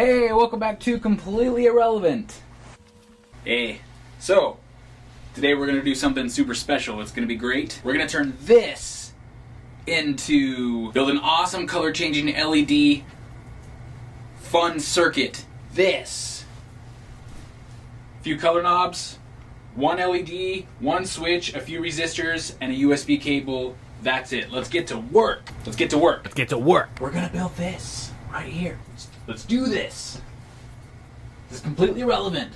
Hey, welcome back to Completely Irrelevant. Hey, so today we're gonna do something super special. It's gonna be great. We're gonna turn this into build an awesome color changing LED fun circuit. This. A few color knobs, one LED, one switch, a few resistors, and a USB cable. That's it. Let's get to work. Let's get to work. Let's get to work. We're gonna build this right here. Let's do this. This is completely irrelevant.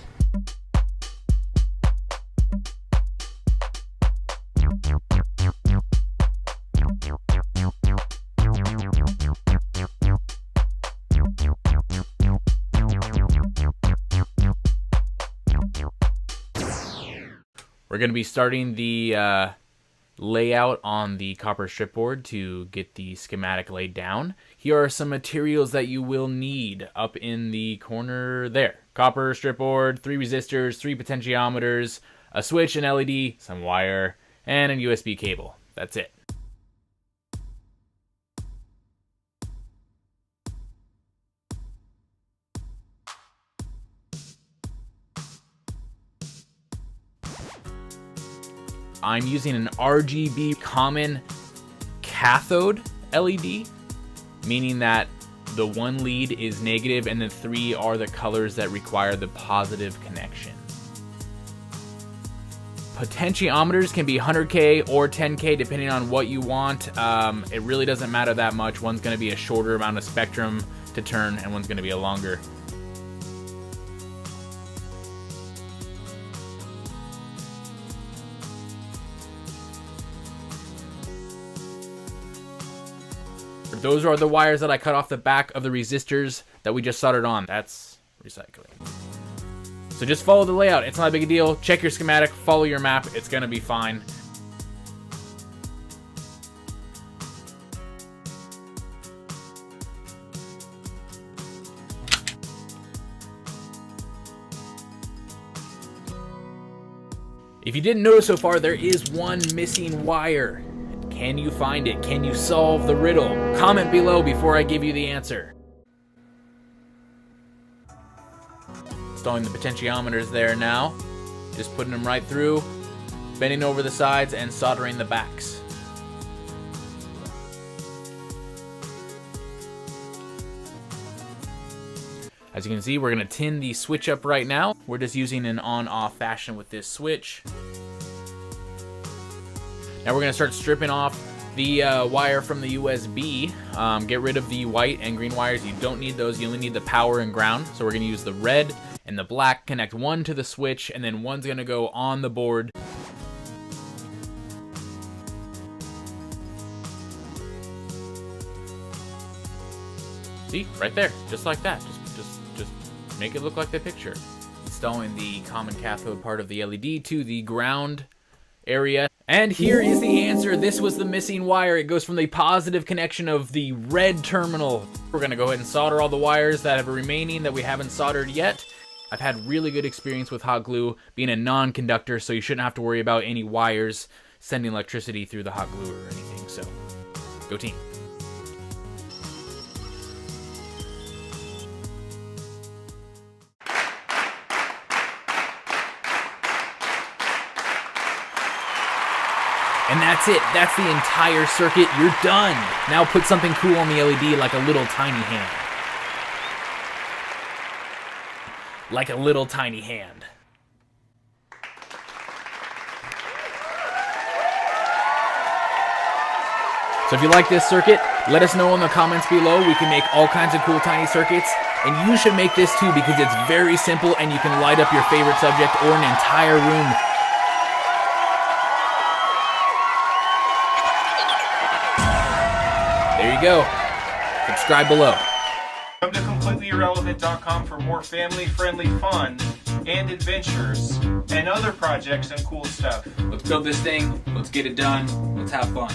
We're going to be starting the layout on the copper strip board to get the schematic laid down. Here are some materials that you will need up in the corner there. Copper strip board, 3 resistors, 3 potentiometers, a switch, an LED, some wire, and a USB cable. That's it. I'm using an RGB common cathode LED, meaning that the one lead is negative and the 3 are the colors that require the positive connection. Potentiometers can be 100K or 10K depending on what you want. It really doesn't matter that much. One's going to be a shorter amount of spectrum to turn and one's going to be a longer. Those are the wires that I cut off the back of the resistors that we just soldered on. That's recycling. So just follow the layout. It's not a big deal. Check your schematic, follow your map. It's gonna be fine. If you didn't notice so far, there is one missing wire. Can you find it? Can you solve the riddle? Comment below before I give you the answer. Installing the potentiometers there now. Just putting them right through, bending over the sides and soldering the backs. As you can see, we're gonna tin the switch up right now. We're just using an on-off fashion with this switch. Now we're going to start stripping off the wire from the USB. Get rid of the white and green wires. You don't need those. You only need the power and ground. So we're going to use the red and the black. Connect one to the switch, and then one's going to go on the board. See? Right there. Just like that. Just make it look like the picture. Installing the common cathode part of the LED to the ground area. And here is the answer. This was the missing wire. It goes from the positive connection of the red terminal. We're gonna go ahead and solder all the wires that have remaining that we haven't soldered yet. I've had really good experience with hot glue being a non-conductor, so you shouldn't have to worry about any wires sending electricity through the hot glue or anything, so go team. And that's it. That's the entire circuit. You're done. Now put something cool on the LED like a little tiny hand. Like a little tiny hand. So if you like this circuit, let us know in the comments below. We can make all kinds of cool tiny circuits. And you should make this too because it's very simple and you can light up your favorite subject or an entire room. There you go. Subscribe below. Come to CompletelyIrrelevant.com for more family-friendly fun and adventures and other projects and cool stuff. Let's build this thing. Let's get it done. Let's have fun.